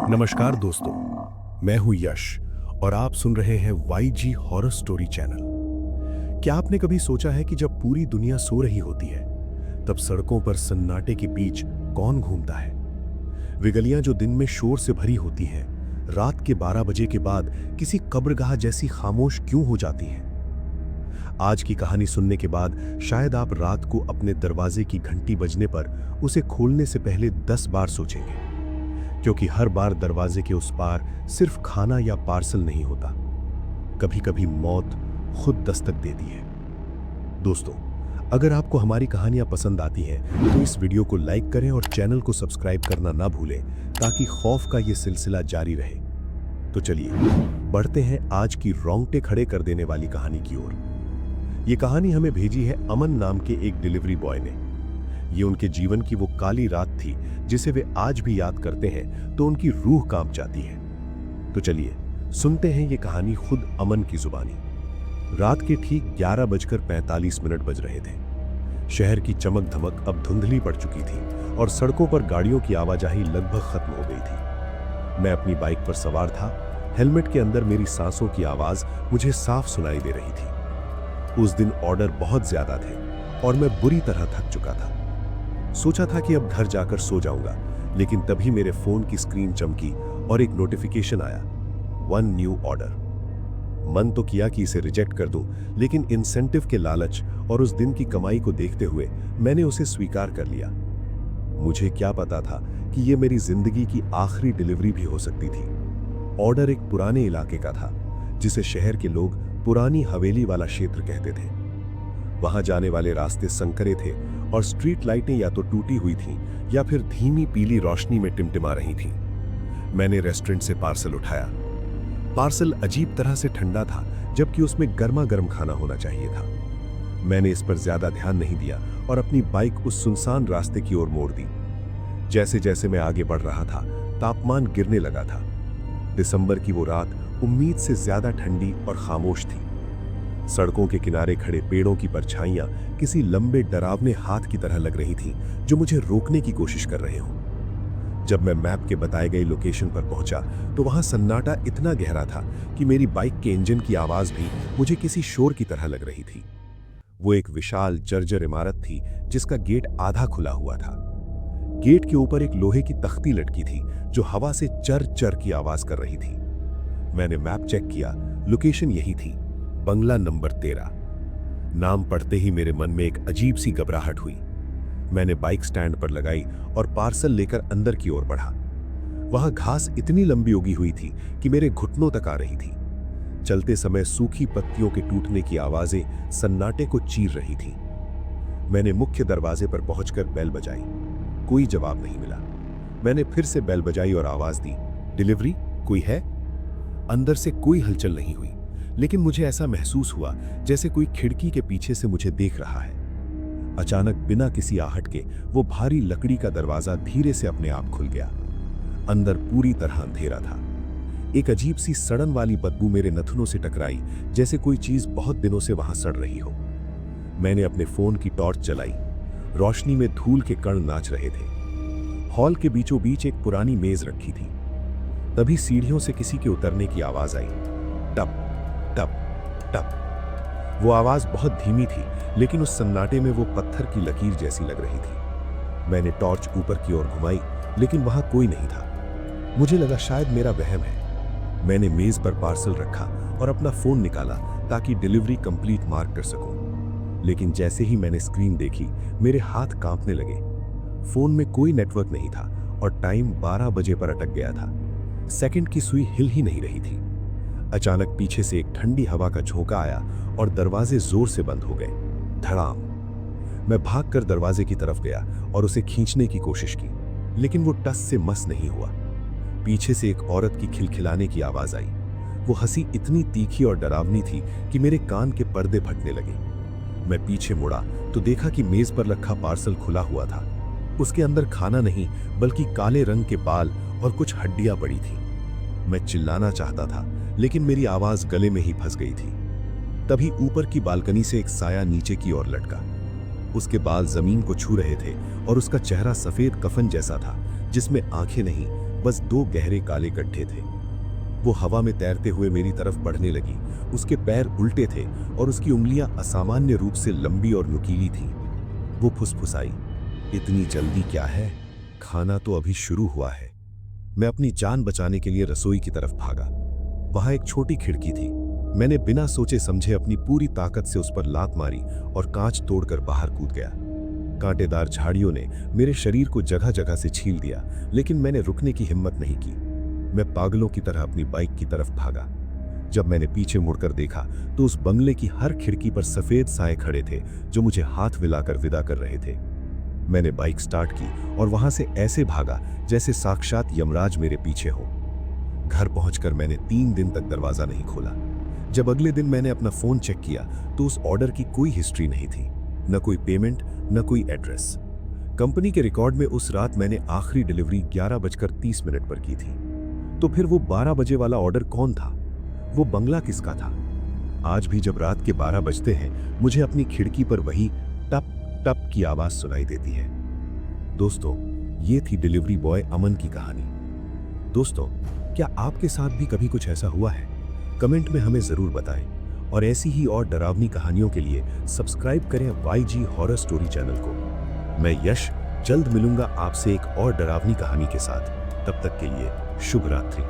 नमस्कार दोस्तों, मैं हूं यश और आप सुन रहे हैं YG हॉरर स्टोरी चैनल। क्या आपने कभी सोचा है कि जब पूरी दुनिया सो रही होती है तब सड़कों पर सन्नाटे के बीच कौन घूमता है? वे गलियां जो दिन में शोर से भरी होती हैं, रात के 12 बजे के बाद किसी कब्रगाह जैसी खामोश क्यों हो जाती हैं? आज की कहानी सुनने के बाद शायद आप रात को अपने दरवाजे की घंटी बजने पर उसे खोलने से पहले 10 बार सोचेंगे, क्योंकि हर बार दरवाजे के उस पार सिर्फ खाना या पार्सल नहीं होता, कभी कभी मौत खुद दस्तक देती है। दोस्तों, अगर आपको हमारी कहानियां पसंद आती हैं तो इस वीडियो को लाइक करें और चैनल को सब्सक्राइब करना ना भूलें ताकि खौफ का ये सिलसिला जारी रहे। तो चलिए बढ़ते हैं आज की रोंगटे खड़े कर देने वाली कहानी की ओर। ये कहानी हमें भेजी है अमन नाम के एक डिलीवरी बॉय ने। ये उनके जीवन की वो काली रात थी जिसे वे आज भी याद करते हैं तो उनकी रूह कांप जाती है। तो चलिए सुनते हैं ये कहानी खुद अमन की जुबानी। रात के ठीक 11:45 बज रहे थे। शहर की चमक धमक अब धुंधली पड़ चुकी थी और सड़कों पर गाड़ियों की आवाजाही लगभग खत्म हो गई थी। मैं अपनी बाइक पर सवार था। हेलमेट के अंदर मेरी सांसों की आवाज मुझे साफ सुनाई दे रही थी। उस दिन ऑर्डर बहुत ज्यादा थे और मैं बुरी तरह थक चुका था। सोचा था कि अब घर जाकर सो जाऊंगा, लेकिन तभी मेरे फोन की स्क्रीन चमकी और एक नोटिफिकेशन आया, 1 न्यू ऑर्डर। मन तो किया कि इसे रिजेक्ट कर दूं, लेकिन इंसेंटिव के लालच और उस दिन की कमाई को देखते हुए मैंने उसे स्वीकार कर लिया। मुझे क्या पता था कि यह मेरी जिंदगी की आखिरी डिलीवरी भी हो सकती थी। ऑर्डर एक पुराने इलाके का था जिसे शहर के लोग पुरानी हवेली वाला क्षेत्र कहते थे। वहां जाने वाले रास्ते संकरे थे और स्ट्रीट लाइटें या तो टूटी हुई थीं या फिर धीमी पीली रोशनी में टिमटिमा रही थीं। मैंने रेस्टोरेंट से पार्सल उठाया। पार्सल अजीब तरह से ठंडा था, जबकि उसमें गर्मा गर्म खाना होना चाहिए था। मैंने इस पर ज्यादा ध्यान नहीं दिया और अपनी बाइक उस सुनसान रास्ते की ओर मोड़ दी। जैसे जैसे मैं आगे बढ़ रहा था, तापमान गिरने लगा था। दिसंबर की वो रात उम्मीद से ज्यादा ठंडी और खामोश थी। सड़कों के किनारे खड़े पेड़ों की परछाइयां किसी लंबे डरावने हाथ की तरह लग रही थीं, जो मुझे रोकने की कोशिश कर रहे हों। जब मैं मैप के बताए गए लोकेशन पर पहुंचा तो वहां सन्नाटा इतना गहरा था कि मेरी बाइक के इंजन की आवाज भी मुझे किसी शोर की तरह लग रही थी। वो एक विशाल जर्जर इमारत थी जिसका गेट आधा खुला हुआ था। गेट के ऊपर एक लोहे की तख्ती लटकी थी जो हवा से चर चर की आवाज कर रही थी। मैंने मैप चेक किया, लोकेशन यही थी, बंगला नंबर 13। नाम पढ़ते ही मेरे मन में एक अजीब सी घबराहट हुई। मैंने बाइक स्टैंड पर लगाई और पार्सल लेकर अंदर की ओर बढ़ा। वहां घास इतनी लंबी उगी हुई थी कि मेरे घुटनों तक आ रही थी। चलते समय सूखी पत्तियों के टूटने की आवाजें सन्नाटे को चीर रही थी। मैंने मुख्य दरवाजे पर पहुंचकर बेल बजाई। कोई जवाब नहीं मिला। मैंने फिर से बेल बजाई और आवाज दी, डिलीवरी, कोई है? अंदर से कोई हलचल नहीं हुई, लेकिन मुझे ऐसा महसूस हुआ जैसे कोई खिड़की के पीछे से मुझे देख रहा है। अचानक बिना किसी आहट के वो भारी लकड़ी का दरवाजा धीरे से अपने आप खुल गया। अंदर पूरी तरह अंधेरा था। एक अजीब सी सड़न वाली बदबू मेरे नथुनों से टकराई, जैसे कोई चीज बहुत दिनों से वहां सड़ रही हो। मैंने अपने फोन की टॉर्च जलाई। रोशनी में धूल के कण नाच रहे थे। हॉल के बीचों बीच एक पुरानी मेज रखी थी। तभी सीढ़ियों से किसी के उतरने की आवाज आई, टप टप टप। वो आवाज बहुत धीमी थी, लेकिन उस सन्नाटे में वो पत्थर की लकीर जैसी लग रही थी। मैंने टॉर्च ऊपर की ओर घुमाई, लेकिन वहां कोई नहीं था। मुझे लगा शायद मेरा वहम है। मैंने मेज पर पार्सल रखा और अपना फोन निकाला ताकि डिलीवरी कंप्लीट मार्क कर सकूं। लेकिन जैसे ही मैंने स्क्रीन देखी, मेरे हाथ कांपने लगे। फोन में कोई नेटवर्क नहीं था और टाइम 12 बजे पर अटक गया था। सेकंड की सुई हिल ही नहीं रही थी। अचानक पीछे से एक ठंडी हवा का झोंका आया और दरवाजे जोर से बंद हो गए। धड़ाम। मैं भागकर दरवाजे की तरफ गया और उसे खींचने की कोशिश की, लेकिन वो टस से मस नहीं हुआ। पीछे से एक औरत की खिलखिलाने की आवाज आई। वो हंसी इतनी तीखी और डरावनी थी कि मेरे कान के पर्दे फटने लगे। मैं पीछे मुड़ा तो देखा कि मेज पर रखा पार्सल खुला हुआ था। उसके अंदर खाना नहीं, बल्कि काले रंग के बाल और कुछ हड्डियां पड़ी थी। मैं चिल्लाना चाहता था, लेकिन मेरी आवाज गले में ही फंस गई थी। तभी ऊपर की बालकनी से एक साया नीचे की ओर लटका। उसके बाल जमीन को छू रहे थे और उसका चेहरा सफेद कफन जैसा था, जिसमें आंखें नहीं बस दो गहरे काले गड्ढे थे। वो हवा में तैरते हुए मेरी तरफ बढ़ने लगी। उसके पैर उल्टे थे और उसकी उंगलियां असामान्य रूप से लंबी और नुकीली थीं। वो फुसफुसाई, इतनी जल्दी क्या है? खाना तो अभी शुरू हुआ है। मैं अपनी जान बचाने के लिए रसोई की तरफ भागा। वहां एक छोटी खिड़की थी। मैंने बिना सोचे समझे अपनी पूरी ताकत से उस पर लात मारी और कांच तोड़कर बाहर कूद गया। कांटेदार झाड़ियों ने मेरे शरीर को जगह जगह से छील दिया, लेकिन मैंने रुकने की हिम्मत नहीं की। मैं पागलों की तरह अपनी बाइक की तरफ भागा। जब मैंने पीछे मुड़कर देखा तो उस बंगले की हर खिड़की पर सफेद साए खड़े थे जो मुझे हाथ मिलाकर विदा कर रहे थे। मैंने बाइक स्टार्ट की और वहां से ऐसे भागा जैसे साक्षात यमराज मेरे पीछे हो। घर पहुंचकर मैंने 3 दिन तक दरवाजा नहीं खोला। जब अगले दिन मैंने अपना फोन चेक किया तो उस ऑर्डर की कोई हिस्ट्री नहीं थी, न कोई पेमेंट, न कोई एड्रेस। कंपनी के रिकॉर्ड में उस रात मैंने आखिरी डिलीवरी 11:30 पर की थी। तो फिर वो 12 बजे वाला ऑर्डर कौन था? वो बंगला किसका था? आज भी जब रात के 12 बजते हैं मुझे अपनी खिड़की पर वही टप टप की आवाज सुनाई देती है। दोस्तों, ये थी डिलीवरी बॉय अमन की कहानी। दोस्तों, क्या आपके साथ भी कभी कुछ ऐसा हुआ है? कमेंट में हमें जरूर बताएं और ऐसी ही और डरावनी कहानियों के लिए सब्सक्राइब करें YG हॉरर स्टोरी चैनल को। मैं यश जल्द मिलूंगा आपसे एक और डरावनी कहानी के साथ। तब तक के लिए शुभ रात्रि।